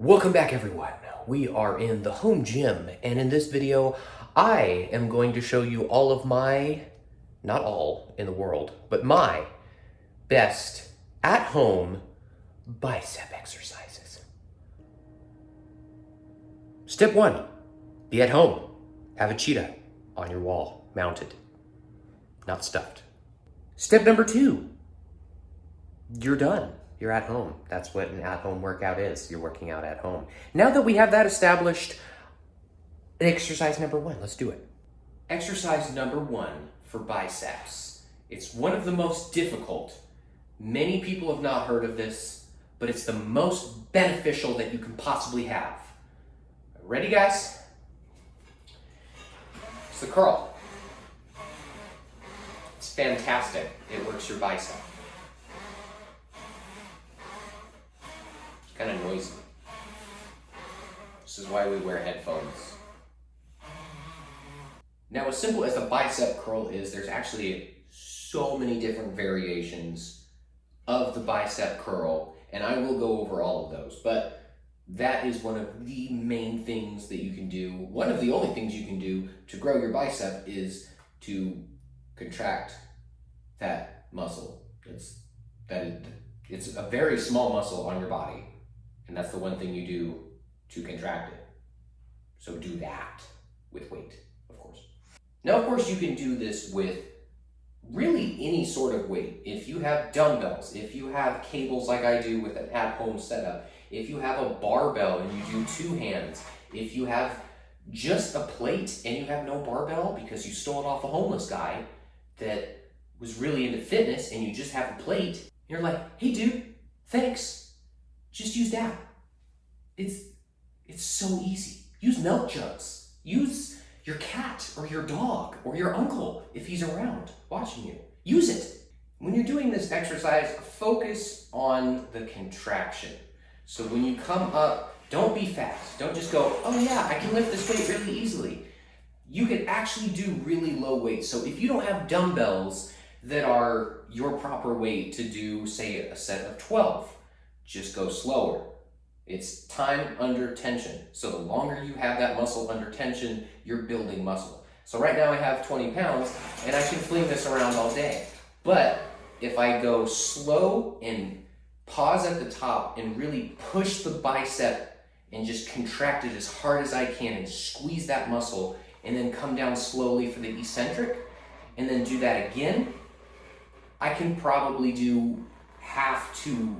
Welcome back, everyone. We are in the home gym, and in this video, I am going to show you all of my, not all in the world, but my best at-home bicep exercises. Step 1, be at home. Have a cheetah on your wall, mounted, not stuffed. Step number 2, you're done. You're at home. That's what an at-home workout is. You're working out at home. Now that we have that established, exercise number 1, let's do it. Exercise number 1 for biceps. It's one of the most difficult. Many people have not heard of this, but it's the most beneficial that you can possibly have. Ready, guys? It's the curl. It's fantastic. It works your bicep. Kind of noisy. This is why we wear headphones. Now, as simple as the bicep curl is, there's actually so many different variations of the bicep curl, and I will go over all of those, but that is one of the main things that you can do. One of the only things you can do to grow your bicep is to contract that muscle. It's a very small muscle on your body. And that's the one thing you do to contract it. So do that with weight, of course. Now, of course, you can do this with really any sort of weight. If you have dumbbells, if you have cables like I do with an at-home setup, if you have a barbell and you do 2 hands, if you have just a plate and you have no barbell because you stole it off a homeless guy that was really into fitness and you just have a plate, you're like, hey dude, thanks. Just use that. It's so easy. Use milk jugs. Use your cat or your dog or your uncle if he's around watching you. Use it. When you're doing this exercise, focus on the contraction. So when you come up, don't be fast. Don't just go, oh yeah, I can lift this weight really easily. You can actually do really low weight. So if you don't have dumbbells that are your proper weight to do, say, a set of 12, just go slower. It's time under tension. So the longer you have that muscle under tension, you're building muscle. So right now I have 20 pounds and I can fling this around all day. But if I go slow and pause at the top and really push the bicep and just contract it as hard as I can and squeeze that muscle and then come down slowly for the eccentric and then do that again, I can probably do half to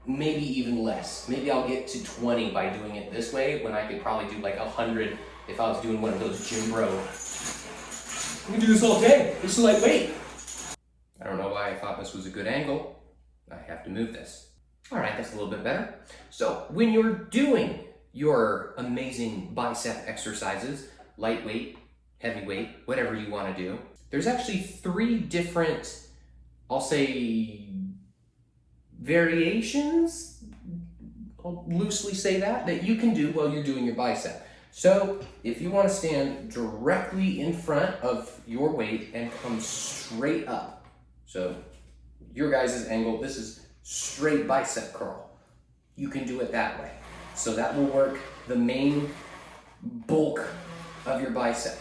maybe even less. Maybe I'll get to 20 by doing it this way when I could probably do like 100 if I was doing one of those gym bro. We can do this all day. This is lightweight. I don't know why I thought this was a good angle. I have to move this. All right, that's a little bit better. So when you're doing your amazing bicep exercises, lightweight, heavyweight, whatever you want to do, there's actually 3 different, I'll say, variations, I'll loosely say that you can do while you're doing your bicep. So if you want to stand directly in front of your weight and come straight up, so your guys' angle, this is straight bicep curl. You can do it that way. So that will work the main bulk of your bicep.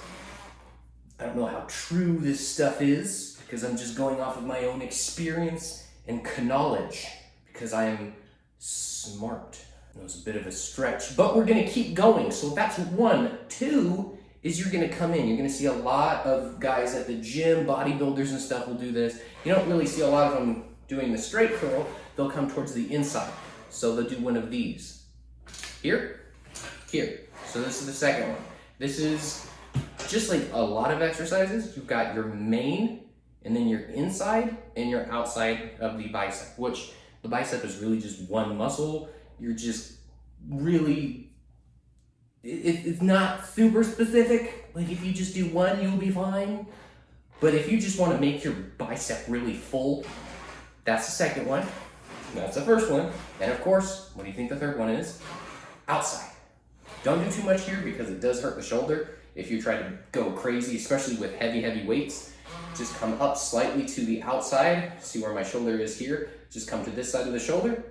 I don't know how true this stuff is because I'm just going off of my own experience and knowledge because I am smart. It was a bit of a stretch, but we're gonna keep going. So that's 1. 2 is you're gonna come in. You're gonna see a lot of guys at the gym, bodybuilders and stuff will do this. You don't really see a lot of them doing the straight curl. They'll come towards the inside. So they'll do one of these. Here, here. So this is the second one. This is just like a lot of exercises. You've got your main, and then your inside and your outside of the bicep, which the bicep is really just one muscle. You're just really, it's not super specific. Like if you just do one, you'll be fine. But if you just want to make your bicep really full, that's the second one. That's the first one. And of course, what do you think the third one is? Outside. Don't do too much here because it does hurt the shoulder if you try to go crazy, especially with heavy weights. Just come up slightly to the outside. See where my shoulder is here. Just come to this side of the shoulder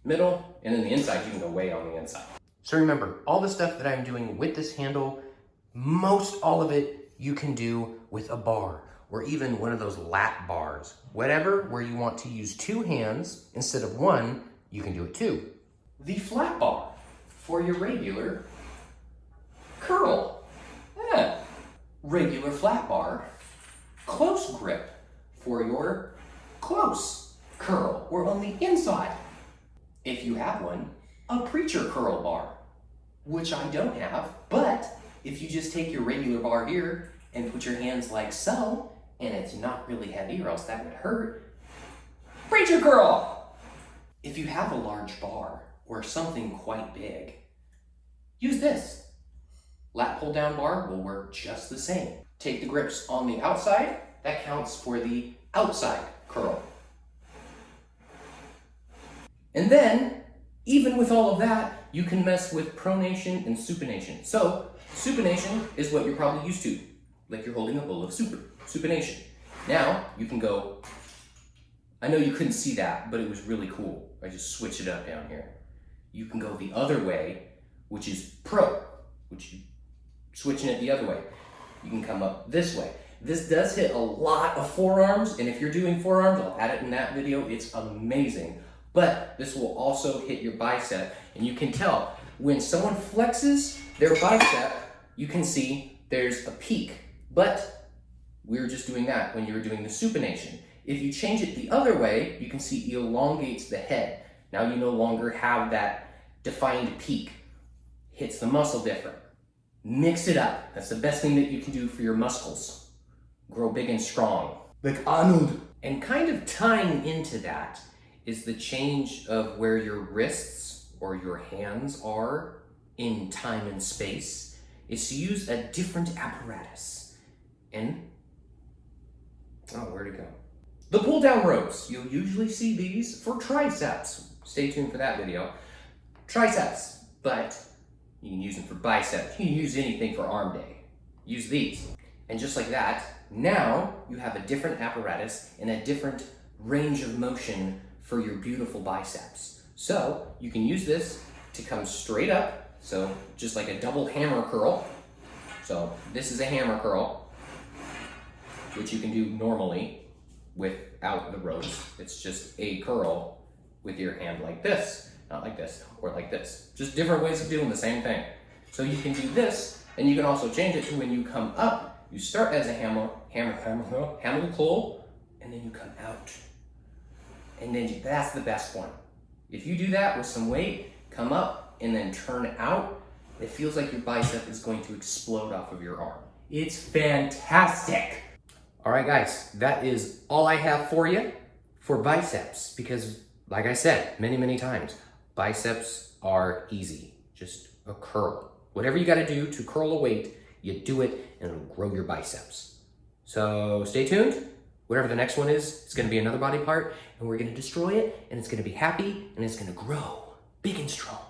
middle, and then the inside, you can go way on the inside. So remember, all the stuff that I'm doing with this handle, most all of it you can do with a bar or even one of those lat bars. Whatever, where you want to use 2 hands instead of 1, you can do it too. The flat bar for your regular curl. Yeah. Regular flat bar. Close grip for your close curl or on the inside. If you have one, a preacher curl bar, which I don't have, but if you just take your regular bar here and put your hands like so, and it's not really heavy or else that would hurt, preacher curl! If you have a large bar or something quite big, use this. Lat pull down bar will work just the same. Take the grips on the outside, that counts for the outside curl. And then, even with all of that, you can mess with pronation and supination. So, supination is what you're probably used to, like you're holding a bowl of soup, supination. Now, you can go, I know you couldn't see that, but it was really cool. I just switched it up down here. You can go the other way, which is pro, which you switching it the other way. You can come up this way. This does hit a lot of forearms, and if you're doing forearms, I'll add it in that video, it's amazing. But this will also hit your bicep, and you can tell when someone flexes their bicep, you can see there's a peak. But we were just doing that when you were doing the supination. If you change it the other way, you can see it elongates the head. Now you no longer have that defined peak. Hits the muscle different. Mix it up. That's the best thing that you can do for your muscles. Grow big and strong. Like Arnold. And kind of tying into that is the change of where your wrists or your hands are in time and space, is to use a different apparatus. And, where'd it go? The pull down ropes. You'll usually see these for triceps. Stay tuned for that video. Triceps, but you can use them for biceps. You can use anything for arm day. Use these. And just like that, now you have a different apparatus and a different range of motion for your beautiful biceps. So you can use this to come straight up. So just like a double hammer curl. So this is a hammer curl, which you can do normally without the ropes. It's just a curl with your hand like this, not like this, or like this. Just different ways of doing the same thing. So you can do this, and you can also change it to when you come up, you start as a hammer pull, and then you come out. And then that's the best one. If you do that with some weight, come up and then turn out, it feels like your bicep is going to explode off of your arm. It's fantastic. All right, guys, that is all I have for you for biceps, because like I said many, many times, biceps are easy, just a curl. Whatever you gotta do to curl a weight, you do it and it'll grow your biceps. So stay tuned. Whatever the next one is, it's gonna be another body part, and we're gonna destroy it, and it's gonna be happy, and it's gonna grow big and strong.